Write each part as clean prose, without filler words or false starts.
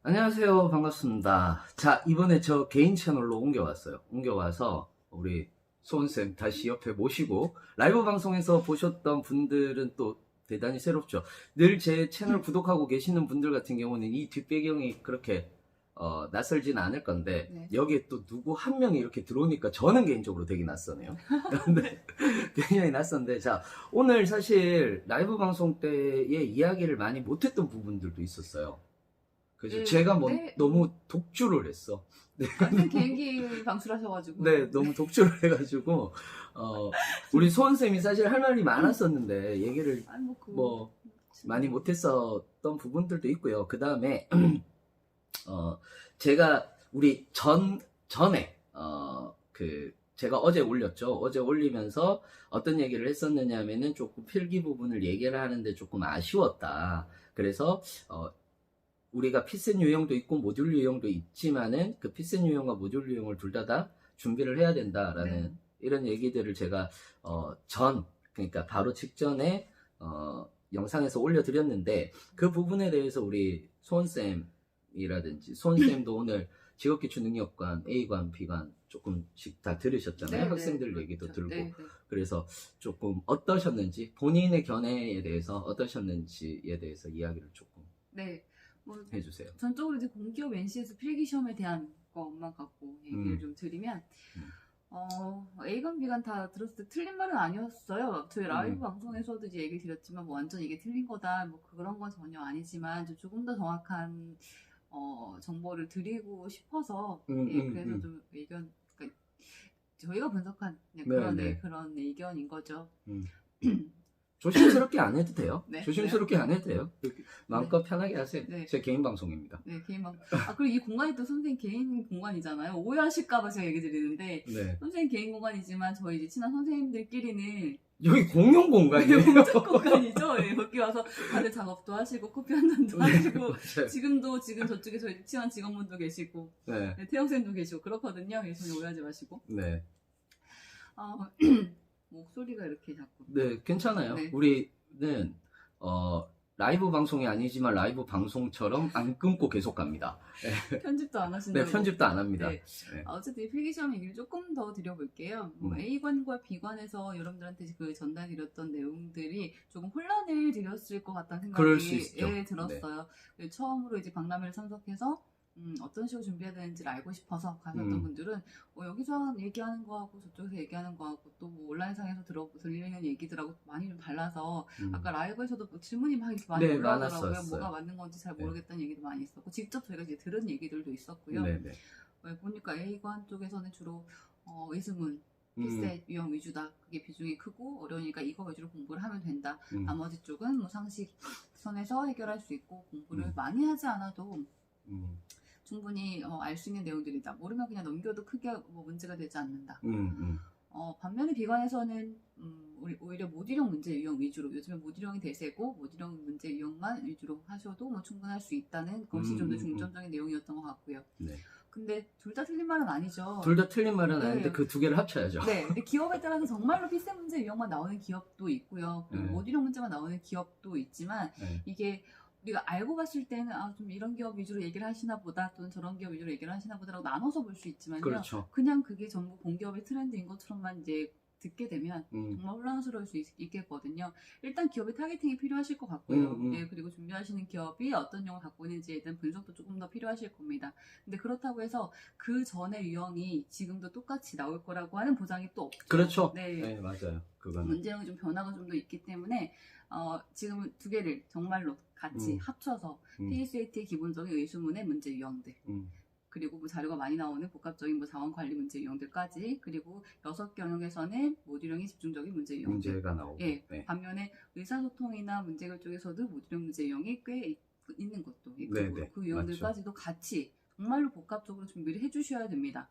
안녕하세요. 반갑습니다. 자, 이번에 저 개인 채널로 옮겨왔어요. 옮겨와서 우리 소은쌤 다시 옆에 모시고 라이브 방송에서 보셨던 분들은 또 대단히 새롭죠. 늘 제 채널 구독하고 계시는 분들 같은 경우는 이 뒷배경이 그렇게 낯설지는 않을 건데 네. 여기에 또 누구 한 명이 이렇게 들어오니까 저는 개인적으로 되게 낯서네요. 근데 굉장히 낯선데, 자, 오늘 사실 라이브 방송 때의 이야기를 많이 못했던 부분들도 있었어요. 그래서 네, 제가 네. 너무 독주를 했어. 네, 완전 개인기 방출하셔가지고. 네, 너무 독주를 해가지고 우리 소은쌤이 사실 할 말이 많았었는데 얘기를 아니 뭐 많이 못했었던 부분들도 있고요. 그 다음에 제가 우리 전에 제가 어제 올렸죠. 어제 올리면서 어떤 얘기를 했었느냐면은 조금 필기 부분을 얘기를 하는데 조금 아쉬웠다. 그래서 우리가 피셋 유형도 있고 모듈 유형도 있지만은 그 피셋 유형과 모듈 유형을 둘 다 준비를 해야 된다라는 네. 이런 얘기들을 제가 그러니까 바로 직전에 영상에서 올려드렸는데, 그 부분에 대해서 우리 소은쌤이라든지 소은쌤도 오늘 직업기초 능력관 A관 B관 조금씩 다 들으셨잖아요. 네, 학생들 네, 얘기도 그렇죠. 들고. 네, 네. 그래서 조금 어떠셨는지, 본인의 견해에 대해서 어떠셨는지에 대해서 이야기를 조금 네. 뭐 해주세요. 전적으로 이제 공기업 NC에서 필기 시험에 대한 것만 갖고 얘기를 좀 드리면, A관 B관 다 들었을 때 틀린 말은 아니었어요. 저희 라이브 방송에서도 이제 얘기 드렸지만 뭐 완전 이게 틀린 거다 뭐 그런 건 전혀 아니지만 좀 조금 더 정확한 정보를 드리고 싶어서 그래서 좀 의견, 그러니까 저희가 분석한 그냥 네. 그런 의견인 거죠. 조심스럽게 안 해도 돼요. 네. 조심스럽게 안 해도 돼요. 마음껏 편하게 하세요. 네. 제 개인 방송입니다. 네, 개인 방. 그리고 이 공간이 또 선생님 개인 공간이잖아요. 오해하실까봐 제가 얘기 드리는데, 네. 선생님 개인 공간이지만 저희 이제 친한 선생님들끼리는 여기 공용 공간이에요. 공적 공간이죠. 네, 여기 와서 다들 작업도 하시고 커피 한 잔도 하시고 맞아요. 지금 저쪽에 저희 친한 직원분도 계시고 네. 태영쌤도 계시고 그렇거든요. 예, 전혀 오해하지 마시고. 네. 목소리가 이렇게 자꾸. 네, 괜찮아요. 네. 우리는 라이브 방송이 아니지만 라이브 방송처럼 안 끊고 계속 갑니다. 편집도 안 하신다고. 네, 편집도 안 합니다. 네. 네. 어쨌든 필기시험 얘기를 조금 더 드려볼게요. A관과 B관에서 여러분들한테 그 전달드렸던 내용들이 조금 혼란을 드렸을 것 같다는 그럴 수 생각이 있죠. 들었어요. 처음으로 이제 박람회를 참석해서 어떤 식으로 준비해야 되는지를 알고 싶어서 가셨던 분들은 여기서 얘기하는 거하고 저쪽에서 얘기하는 거하고 또 뭐 온라인상에서 들리는 얘기들하고 많이 좀 달라서 아까 라이브에서도 뭐 질문이 막 이렇게 많이 네, 올라오더라고요. 많았어요. 뭐가 맞는 건지 잘 모르겠다는 얘기도 많이 있었고 직접 저희가 이제 들은 얘기들도 있었고요. 네, 네. 보니까 A관 쪽에서는 주로 의수문, 피셋 유형 위주다. 그게 비중이 크고 어려우니까 이거 위주로 공부를 하면 된다. 나머지 쪽은 뭐 상식 선에서 해결할 수 있고 공부를 많이 하지 않아도 충분히 알 수 있는 내용들이다. 모르면 그냥 넘겨도 크게 뭐 문제가 되지 않는다. 반면에 비관에서는 오히려 모듈형 문제 유형 위주로, 요즘에 모듈형이 대세고 모듈형 문제 유형만 위주로 하셔도 뭐 충분할 수 있다는 것이 좀 더 중점적인 내용이었던 것 같고요. 네. 근데 둘 다 틀린 말은 아니죠. 둘 다 틀린 말은 네. 아닌데 그 두 개를 합쳐야죠. 네, 근데 기업에 따라서 정말로 피셋 문제 유형만 나오는 기업도 있고요. 모듈형 문제만 나오는 기업도 있지만 이게 우리가 알고 봤을 때는 좀 이런 기업 위주로 얘기를 하시나 보다 또는 저런 기업 위주로 얘기를 하시나 보다라고 나눠서 볼 수 있지만요. 그렇죠. 그냥 그게 전부 공기업의 트렌드인 것처럼만 이제 듣게 되면 정말 혼란스러울 수 있겠거든요. 일단 기업의 타겟팅이 필요하실 것 같고요. 예, 그리고 준비하시는 기업이 어떤 유형을 갖고 있는지에 대한 분석도 조금 더 필요하실 겁니다. 근데 그렇다고 해서 그 전의 유형이 지금도 똑같이 나올 거라고 하는 보장이 또 없죠. 그렇죠. 네, 네, 맞아요. 그거는. 문제형이 좀 변화가 좀 더 있기 때문에 지금은 두 개를 정말로 같이 합쳐서 PSAT의 기본적인 의수문의 문제 유형들 그리고 뭐 자료가 많이 나오는 복합적인 뭐 자원 관리 문제 유형들까지, 그리고 6개 영역에서는 모듈형이 집중적인 문제 유형들. 문제가 나오고. 예. 네. 반면에 의사소통이나 문제결 쪽에서도 모듈형 문제 유형이 꽤 있는 것도 있고 네, 그 유형들까지도 같이 정말로 복합적으로 준비를 해주셔야 됩니다.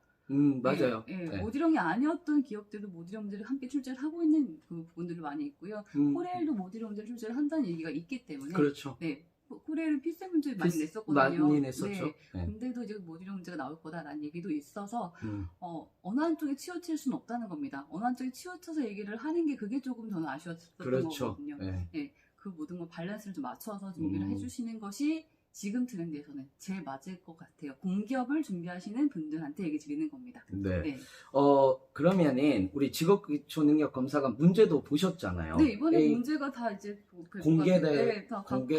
맞아요. 예, 네. 모듈형이 아니었던 기업들도 모듈형 문제를 함께 출제를 하고 있는 그 부분들이 많이 있고요. 코레일도 모듈형 문제를 출제를 한다는 얘기가 있기 때문에 그렇죠. 네, 코레일은 필세 문제 많이 냈었거든요. 많이 냈었죠. 네. 네. 근데도 이제 모듈형 문제가 나올 거다라는 얘기도 있어서 음, 어느 한쪽에 치우칠 수는 없다는 겁니다. 어느 한쪽에 치우쳐서 얘기를 하는 게 그게 조금 저는 아쉬웠던 그렇죠. 거거든요. 네. 네, 그 모든 걸 밸런스를 좀 맞춰서 준비를 음. 해주시는 것이 지금 트렌드에서는 제일 맞을 것 같아요. 공기업을 준비하시는 분들한테 얘기 드리는 겁니다. 네. 네. 그러면은 우리 직업기초 능력 검사가 문제도 보셨잖아요. 네, 이번에 A, 문제가 다 이제 공개가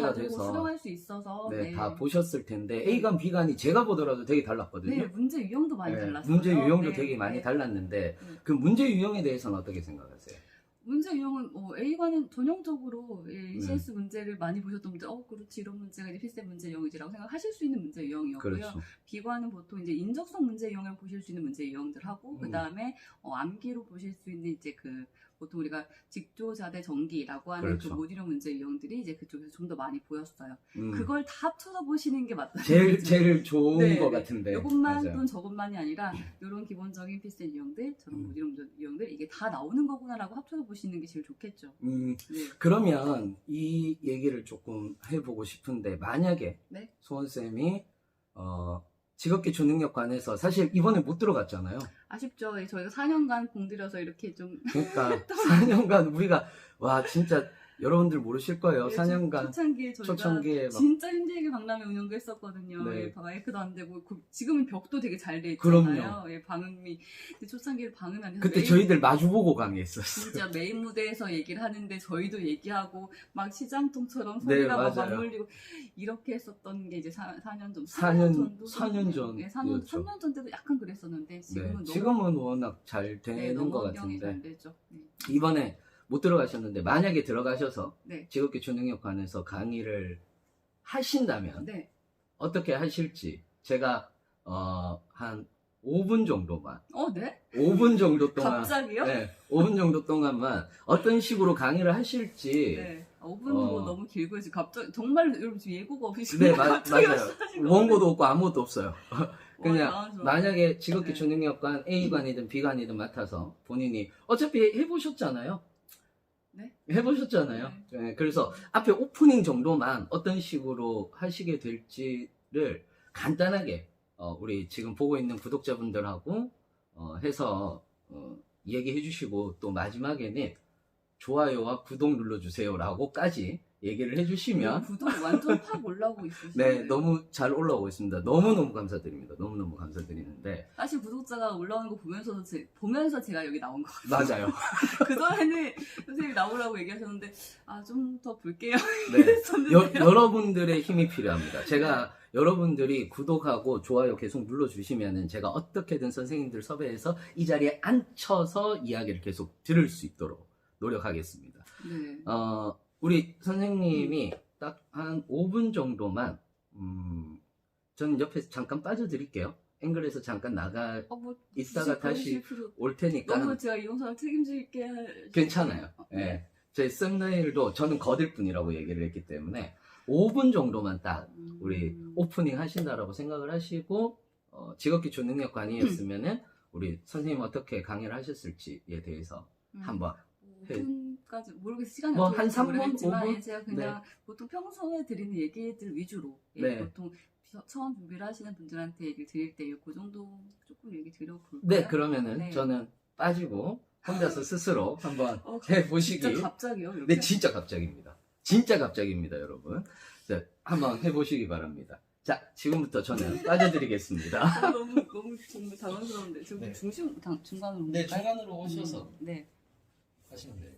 가지고 돼서. 수령할 수 있어서 네, 네. 다 보셨을 텐데 네. A간 B간이 제가 보더라도 되게 달랐거든요. 네, 문제 유형도 많이 네, 달랐어요. 문제 유형도 네, 되게 많이 네. 달랐는데 네. 그 문제 유형에 대해서는 어떻게 생각하세요? 문제 유형은 A과는 전형적으로 ECS 문제를 많이 보셨던 분들, 그렇지 이런 문제가 이제 필세 문제 유형이지라고 생각하실 수 있는 문제 유형이었고요. 그렇죠. B과는 보통 이제 인적성 문제 유형을 보실 수 있는 문제 유형들하고 그 다음에 암기로 보실 수 있는 이제 그 보통 우리가 직조자대 전기라고 하는 그렇죠. 그 모듈형 문제 유형들이 이제 그쪽에서 좀 더 많이 보였어요. 음, 그걸 다 합쳐서 보시는 게 맞다. 제일 좋은 네, 것 네. 같은데. 이것만 맞아요. 또는 저것만이 아니라 이런 기본적인 필세 유형들, 저런 음. 모듈형 유형들 이게 다 나오는 거구나라고 합쳐서 보시는 게 제일 좋겠죠. 네. 그러면 이 얘기를 조금 해보고 싶은데 만약에 네? 소원쌤이 직업기초 능력관에서 사실 이번에 못 들어갔잖아요. 아쉽죠. 저희가 4년간 공들여서 이렇게 좀 그러니까 4년간 우리가 와 진짜 여러분들 모르실 거예요. 네, 4년간 초창기에 저희가 초창기에 막 진짜 힘들게 박람회 운영도 했었거든요. 네. 마이크도 안 되고 지금은 벽도 되게 잘 돼 그럼요. 있잖아요. 방음이 근데 초창기에 방음이 안 돼서 그때 메인, 저희들 마주보고 강의했었어요. 진짜 메인 무대에서 얘기를 하는데 저희도 얘기하고 막 시장통처럼 네, 소리가 막 맞아요. 맞물리고 이렇게 했었던 게 이제 4년 전, 4년 정도? 4년 전. 네, 3년 전 때도 약간 그랬었는데 지금은 네, 지금은 워낙 잘 되는 너무 것 환경이 잘 같은데 되죠. 네. 이번에 못 들어가셨는데 만약에 들어가셔서 네. 직업기초 능력관에서 강의를 하신다면 네. 어떻게 하실지 제가 한 5분 정도만 네? 5분 정도 동안 갑자기요? 네, 5분 정도 동안만 어떤 식으로 강의를 하실지 네. 5분은 뭐 너무 길고요. 지금 갑자기 정말 여러분 지금 예고가 없이 네, 갑자기 맞아요. 말씀하신 거 원고도 없고 아무것도 없어요. 그냥 당황스러워. 만약에 직업기초 능력관 A관이든 B관이든 맡아서 본인이 어차피 해보셨잖아요. 네? 해보셨잖아요. 네, 그래서 앞에 오프닝 정도만 어떤 식으로 하시게 될지를 간단하게 우리 지금 보고 있는 구독자분들하고 해서 얘기해 주시고 또 마지막에는 좋아요와 구독 눌러주세요라고까지 얘기를 해주시면 구독 완전 팍 올라오고 있으시죠. 네, 너무 잘 올라오고 있습니다. 너무너무 감사드립니다. 너무너무 감사드리는데 사실 구독자가 올라오는 거 보면서 제가 여기 나온 거 같아요. 맞아요. 그전에는 선생님이 나오라고 얘기하셨는데 좀 더 볼게요. 네, 이랬었는데요. 여러분들의 힘이 필요합니다. 제가 여러분들이 구독하고 좋아요 계속 눌러주시면은 제가 어떻게든 선생님들 섭외해서 이 자리에 앉혀서 이야기를 계속 들을 수 있도록 노력하겠습니다. 네. 우리 선생님이 딱 한 5분 정도만, 저는 옆에서 잠깐 빠져드릴게요. 앵글에서 잠깐 나가 뭐 있다가 다시 올 테니까. 너무 제가 이 영상을 책임질게 괜찮아요. 예. 제 썸네일도 저는 거들 뿐이라고 얘기를 했기 때문에 5분 정도만 딱 우리 오프닝 하신다라고 생각을 하시고, 직업기초 능력관이었으면은 우리 선생님 어떻게 강의를 하셨을지에 대해서 한번 5분까지 모르겠어요. 시간이 뭐 어떻게 한 될지 3분, 모르겠지만 5분? 제가 그냥 보통 평소에 드리는 얘기들 위주로 네. 보통 처음 준비를 하시는 분들한테 얘기를 드릴 때 그 정도 조금 얘기 드려볼까요? 네, 그러면은 네. 저는 빠지고 혼자서 스스로 한번 해보시기. 진짜 갑자기요? 이렇게? 네, 진짜 갑자기입니다. 진짜 갑자기입니다, 여러분. 자, 한번 해보시기 바랍니다. 자, 지금부터 저는 빠져드리겠습니다. 너무 정말 당황스러운데 네. 중간으로 네, 올까요? 중간으로 오셔서 네. 하시면 돼요.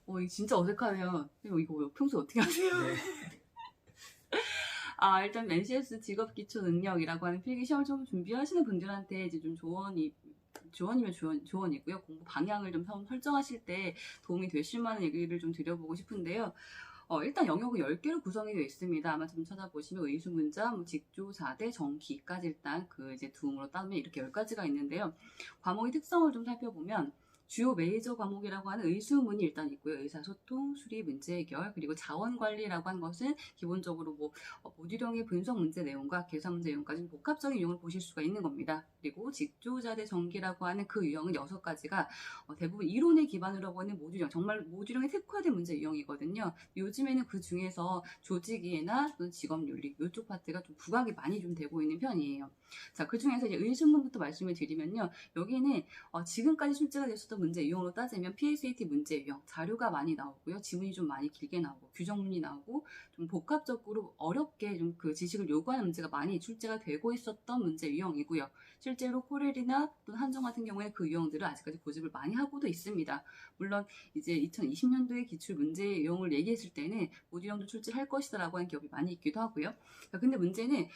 이거 진짜 어색하네요. 이거 평소 어떻게 하세요? 네. 일단 NCS 직업기초 능력이라고 하는 필기시험을 좀 준비하시는 분들한테 이제 좀 조언이면 조언이고요. 공부 방향을 좀 설정하실 때 도움이 되실 만한 얘기를 좀 드려보고 싶은데요. 일단 영역은 10개로 구성이 되어 있습니다. 아마 좀 찾아보시면 의수문자, 직조, 4대, 정기까지 일단 그 이제 둥으로 따면 이렇게 10가지가 있는데요. 과목의 특성을 좀 살펴보면 주요 메이저 과목이라고 하는 의수문이 일단 있고요. 의사소통, 수리, 문제 해결, 그리고 자원관리라고 하는 것은 기본적으로 모듈형의 분석 문제 내용과 계산 문제 내용까지 복합적인 유형을 보실 수가 있는 겁니다. 그리고 직조자대 전기라고 하는 그 유형은 6가지가 대부분 이론에 기반으로 하고 있는 모듈형, 정말 모듈형에 특화된 문제 유형이거든요. 요즘에는 그 중에서 조직이해나 또는 직업윤리 이쪽 파트가 좀 부각이 많이 좀 되고 있는 편이에요. 자, 그 중에서 이제 의수문부터 말씀을 드리면요. 여기는 지금까지 출제가 됐었던 문제 유형으로 따지면 PSAT 문제 유형 자료가 많이 나오고요. 지문이 좀 많이 길게 나오고 규정문이 나오고 좀 복합적으로 어렵게 좀 그 지식을 요구하는 문제가 많이 출제가 되고 있었던 문제 유형이고요. 실제로 코렐이나 또는 한정 같은 경우에 그 유형들을 아직까지 고집을 많이 하고도 있습니다. 물론 이제 2020년도에 기출 문제 유형을 얘기했을 때는 모듈형도 출제할 것이다라고 하는 기업이 많이 있기도 하고요. 자, 근데 문제는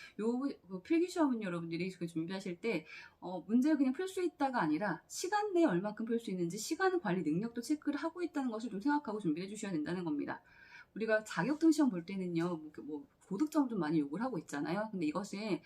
필기시험은 여러분들이 준비하실 때 문제를 그냥 풀 수 있다가 아니라 시간 내에 얼마큼 풀 수 있는지 시간 관리 능력도 체크를 하고 있다는 것을 좀 생각하고 준비해 주셔야 된다는 겁니다. 우리가 자격증 시험 볼 때는요, 고득점 좀 많이 요구를 하고 있잖아요. 근데 이것은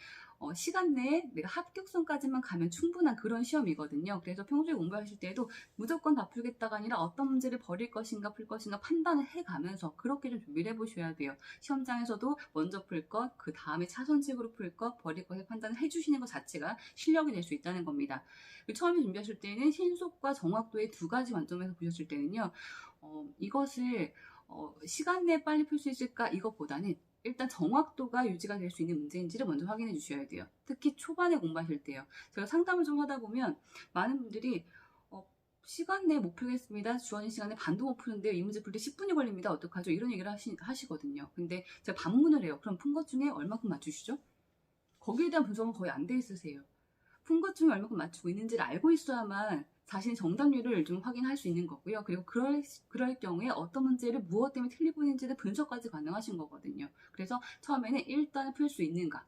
시간 내에 내가 합격선까지만 가면 충분한 그런 시험이거든요. 그래서 평소에 공부하실 때도 무조건 다 풀겠다가 아니라 어떤 문제를 버릴 것인가 풀 것인가 판단을 해가면서 그렇게 좀 준비를 해보셔야 돼요. 시험장에서도 먼저 풀 것, 그 다음에 차선책으로 풀 것, 버릴 것을 판단을 해주시는 것 자체가 실력이 될 수 있다는 겁니다. 처음에 준비하실 때는 신속과 정확도의 2가지 관점에서 보셨을 때는요, 이것을 시간 내에 빨리 풀 수 있을까 이것보다는 일단 정확도가 유지가 될 수 있는 문제인지를 먼저 확인해 주셔야 돼요. 특히 초반에 공부하실 때요. 제가 상담을 좀 하다 보면 많은 분들이 시간 내에 못 풀겠습니다. 주어진 시간에 반도 못 푸는데요. 이 문제 풀 때 10분이 걸립니다. 어떡하죠? 이런 얘기를 하시거든요. 근데 제가 반문을 해요. 그럼 푼 것 중에 얼마큼 맞추시죠? 거기에 대한 분석은 거의 안 돼 있으세요. 푼 것 중에 얼마큼 맞추고 있는지를 알고 있어야만 자신의 정답률을 좀 확인할 수 있는 거고요. 그리고 그럴 경우에 어떤 문제를 무엇 때문에 틀리고 있는지를 분석까지 가능하신 거거든요. 그래서 처음에는 일단 풀 수 있는가,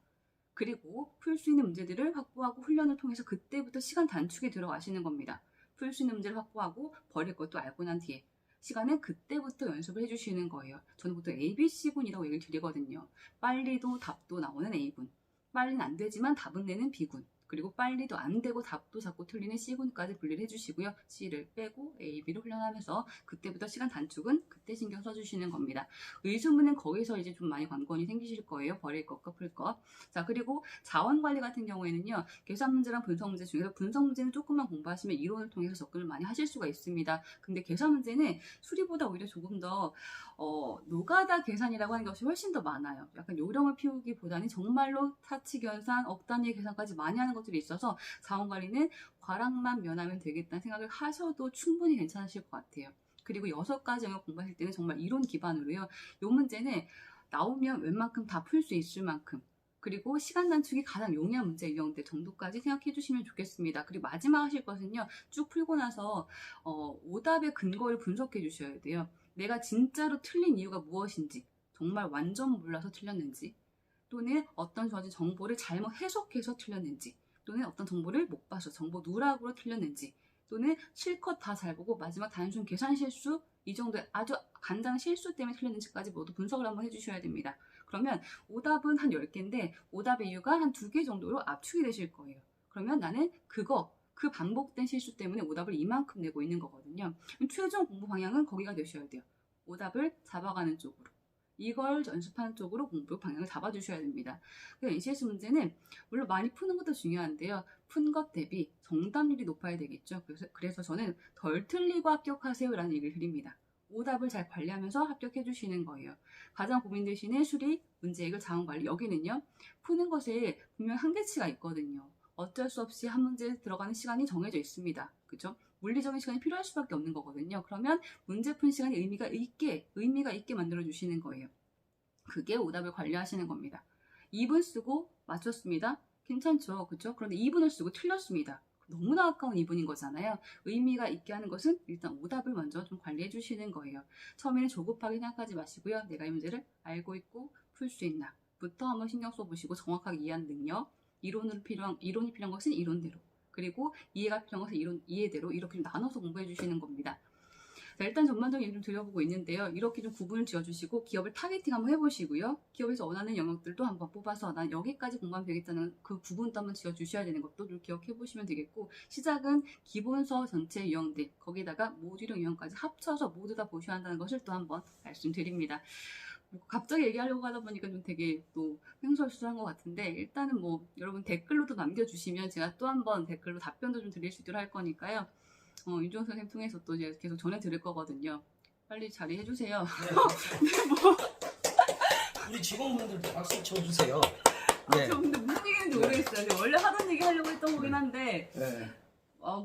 그리고 풀 수 있는 문제들을 확보하고 훈련을 통해서 그때부터 시간 단축에 들어가시는 겁니다. 풀 수 있는 문제를 확보하고 버릴 것도 알고 난 뒤에 시간은 그때부터 연습을 해주시는 거예요. 저는 보통 ABC군이라고 얘기를 드리거든요. 빨리도 답도 나오는 A군, 빨리는 안 되지만 답은 내는 B군, 그리고 빨리도 안 되고 답도 자꾸 틀리는 C군까지 분리를 해주시고요. C를 빼고 A, B로 훈련하면서 그때부터 시간 단축은 그때 신경 써주시는 겁니다. 의수문은 거기서 이제 좀 많이 관건이 생기실 거예요. 버릴 것과 풀 것. 자, 그리고 자원관리 같은 경우에는요. 계산 문제랑 분석 문제 중에서 분석 문제는 조금만 공부하시면 이론을 통해서 접근을 많이 하실 수가 있습니다. 근데 계산 문제는 수리보다 오히려 조금 더 노가다 계산이라고 하는 것이 훨씬 더 많아요. 약간 요령을 피우기보다는 정말로 사칙연산, 억단위 계산까지 많이 하는 것들이 있어서 자원관리는 과락만 면하면 되겠다는 생각을 하셔도 충분히 괜찮으실 것 같아요. 그리고 6가지 영역 공부하실 때는 정말 이론 기반으로요. 이 문제는 나오면 웬만큼 다 풀 수 있을 만큼, 그리고 시간 단축이 가장 용이한 문제 유형들 정도까지 생각해 주시면 좋겠습니다. 그리고 마지막 하실 것은요. 쭉 풀고 나서 오답의 근거를 분석해 주셔야 돼요. 내가 진짜로 틀린 이유가 무엇인지, 정말 완전 몰라서 틀렸는지, 또는 어떤 주어진 정보를 잘못 해석해서 틀렸는지, 또는 어떤 정보를 못 봐서 정보 누락으로 틀렸는지, 또는 실컷 다 잘 보고 마지막 단순 계산 실수, 이 정도의 아주 간단한 실수 때문에 틀렸는지까지 모두 분석을 한번 해주셔야 됩니다. 그러면 오답은 한 10개인데 오답의 이유가 한 2개 정도로 압축이 되실 거예요. 그러면 나는 그 반복된 실수 때문에 오답을 이만큼 내고 있는 거거든요. 최종 공부 방향은 거기가 되셔야 돼요. 오답을 잡아가는 쪽으로. 이걸 연습하는 쪽으로 공부 방향을 잡아주셔야 됩니다. NCS 문제는 물론 많이 푸는 것도 중요한데요. 푼 것 대비 정답률이 높아야 되겠죠. 그래서 저는 덜 틀리고 합격하세요라는 얘기를 드립니다. 오답을 잘 관리하면서 합격해 주시는 거예요. 가장 고민되시는 수리, 문제해결, 자원관리, 여기는요. 푸는 것에 분명 한계치가 있거든요. 어쩔 수 없이 한 문제에 들어가는 시간이 정해져 있습니다. 그렇죠? 물리적인 시간이 필요할 수밖에 없는 거거든요. 그러면 문제 푼 시간이 의미가 있게 만들어주시는 거예요. 그게 오답을 관리하시는 겁니다. 2분 쓰고 맞췄습니다. 괜찮죠? 그렇죠? 그런데 2분을 쓰고 틀렸습니다. 너무나 아까운 2분인 거잖아요. 의미가 있게 하는 것은 일단 오답을 먼저 좀 관리해 주시는 거예요. 처음에는 조급하게 생각하지 마시고요. 내가 이 문제를 알고 있고 풀 수 있나 부터 한번 신경 써보시고 정확하게 이해하는 능력, 이론이 필요한 것은 이론대로, 그리고 이해가 필요한 것은 이해대로 이렇게 나눠서 공부해 주시는 겁니다. 자, 일단 전반적인 얘기 좀 드려보고 있는데요. 이렇게 좀 구분을 지어주시고 기업을 타겟팅 한번 해보시고요. 기업에서 원하는 영역들도 한번 뽑아서 난 여기까지 공부하면 되겠다는 그 구분도 한번 지어주셔야 되는 것도 좀 기억해보시면 되겠고, 시작은 기본서 전체 유형들, 거기다가 모듈형 유형까지 합쳐서 모두 다 보셔야 한다는 것을 또 한번 말씀드립니다. 갑자기 얘기하려고 하다 보니까 좀 되게 또 횡설수설한 것 같은데, 일단은 뭐 여러분 댓글로도 남겨주시면 제가 또 한번 댓글로 답변도 좀 드릴 수 있도록 할 거니까요. 윤종 선생님 통해서 또 제가 계속 전해드릴 거거든요. 빨리 자리해주세요. 우리 직원분들도 박수 쳐주세요. 네. 저 근데 무슨 얘기인지 모르겠어요. 제가 원래 하던 얘기 하려고 했던 거긴 한데, 네.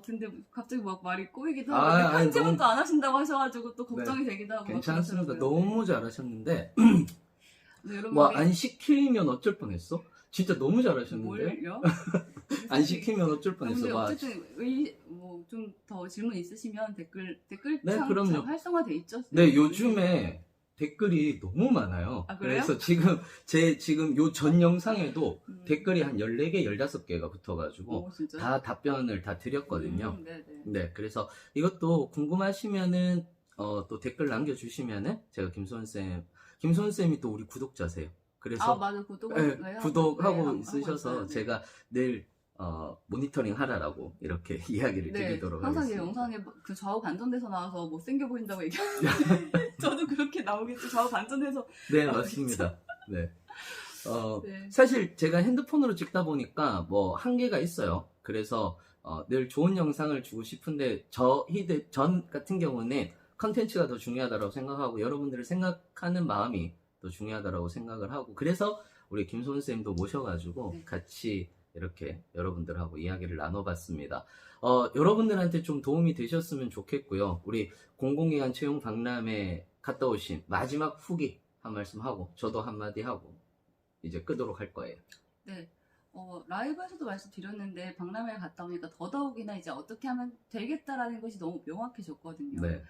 근데 갑자기 막 말이 꼬이기도 아, 하고, 아니, 편집은 너무- 또 안 하신다고 하셔가지고 또 걱정이 되기도 하고. 막 괜찮습니다. 그렇더라고요. 너무 잘하셨는데 네, 여러분 뭐 안 시키면 어쩔 뻔했어? 진짜 너무 잘하셨는데 뭘요? 안 시키면 어쩔 뻔했어. 근데 와, 어쨌든 좀 더 질문 있으시면 댓글 네, 창 그럼요. 활성화돼 있죠? 네, 요즘에 댓글이 너무 많아요. 아, 그래요? 그래서 지금 요 전 영상에도 음. 댓글이 한 14개, 15개가 붙어가지고 진짜? 다 답변을 다 드렸거든요. 네네. 네, 그래서 이것도 궁금하시면은 또 댓글 남겨주시면은 제가 김소은쌤이 또 우리 구독자세요. 그래서 맞아. 네, 구독하고 있으셔서 제가 늘 모니터링 하라라고 이렇게 이야기를 드리도록 항상 제 하겠습니다. 영상에 그 좌우 반전돼서 나와서 못생겨 보인다고 얘기하는데 저도 그렇게 나오겠죠. 좌우 반전해서. 네, 맞습니다. 네. 네. 사실 제가 핸드폰으로 찍다 보니까 뭐 한계가 있어요. 그래서 늘 좋은 영상을 주고 싶은데 전 같은 경우는 컨텐츠가 더 중요하다고 생각하고 여러분들을 생각하는 마음이 더 중요하다고 생각을 하고, 그래서 우리 김소은 쌤도 모셔가지고 네. 같이 이렇게 여러분들하고 이야기를 나눠봤습니다. 여러분들한테 좀 도움이 되셨으면 좋겠고요. 우리 공공기관 채용 박람회 갔다 오신 마지막 후기 한 말씀 하고 저도 한마디 하고 이제 끄도록 할 거예요. 네. 라이브에서도 말씀드렸는데 박람회를 갔다 오니까 더더욱이나 이제 어떻게 하면 되겠다라는 것이 너무 명확해졌거든요. 네.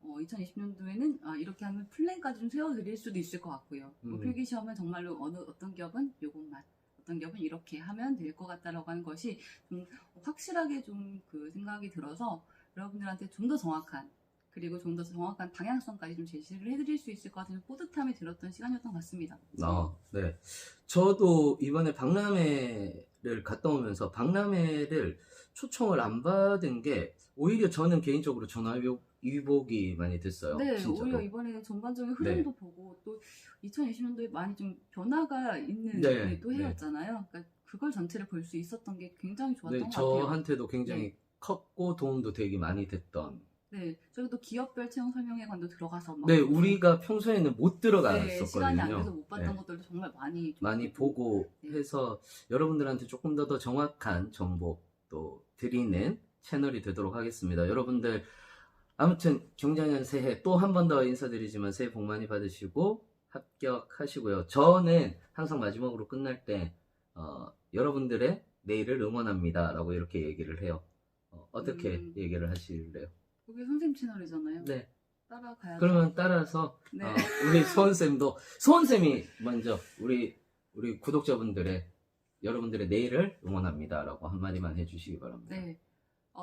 2020년도에는 이렇게 하면 플랜까지 좀 세워드릴 수도 있을 것 같고요. 필기시험은 정말로 어떤 기업은 요것만, 어떤 기업은 이렇게 하면 될 것 같다라고 하는 것이 좀 확실하게 좀 그 생각이 들어서 여러분들한테 좀 더 정확한, 그리고 좀 더 정확한 방향성까지 좀 제시를 해드릴 수 있을 것 같은 뿌듯함이 들었던 시간이었던 것 같습니다. 네. 저도 이번에 박람회를 갔다 오면서 박람회를 초청을 안 받은 게 오히려 저는 개인적으로 전화위복이 많이 됐어요. 네, 진짜로. 오히려 이번에는 전반적인 흐름도 보고 또 2020년도에 많이 좀 변화가 있는 네, 또 해였잖아요. 그러니까 그걸 전체를 볼 수 있었던 게 굉장히 좋았던 네, 것 같아요. 저한테도 굉장히 네. 컸고 도움도 되게 많이 됐던. 네, 저희도 기업별 채용 설명회관도 들어가서 막 네, 우리가 평소에는 못 들어갔었거든요. 시간이 안 돼서 못 봤던 네. 것들도 정말 많이 많이 보고 네. 해서 여러분들한테 조금 더 정확한 정보 또 드리는 채널이 되도록 하겠습니다. 여러분들 아무튼 경자년 새해 또 한 번 더 인사드리지만 새해 복 많이 받으시고 합격하시고요. 저는 항상 마지막으로 끝날 때 여러분들의 내일을 응원합니다 라고 이렇게 얘기를 해요. 어떻게 얘기를 하실래요? 그게 선생님 채널이잖아요. 네. 따라가야죠. 그러면 따라서 네. 우리 소은쌤이 먼저 우리 구독자분들의 여러분들의 내일을 응원합니다라고 한마디만 해주시기 바랍니다. 네.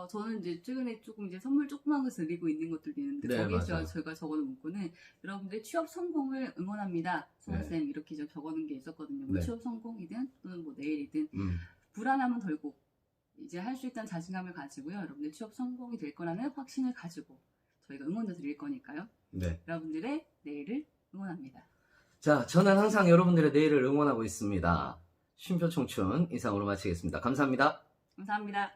저는 이제 최근에 조금 이제 선물 조그만 거 드리고 있는 것들도 있는데 네, 거기에 맞아요. 제가 적어놓은 문구는 여러분들의 취업 성공을 응원합니다. 소은쌤 네. 이렇게 좀 적어놓은 게 있었거든요. 뭐 네. 취업 성공이든 또는 뭐 내일이든 불안함은 덜고 이제 할 수 있다는 자신감을 가지고요. 여러분들 취업 성공이 될 거라는 확신을 가지고 저희가 응원도 드릴 거니까요. 네. 여러분들의 내일을 응원합니다. 자, 저는 항상 여러분들의 내일을 응원하고 있습니다. 쉼표 청춘 이상으로 마치겠습니다. 감사합니다. 감사합니다.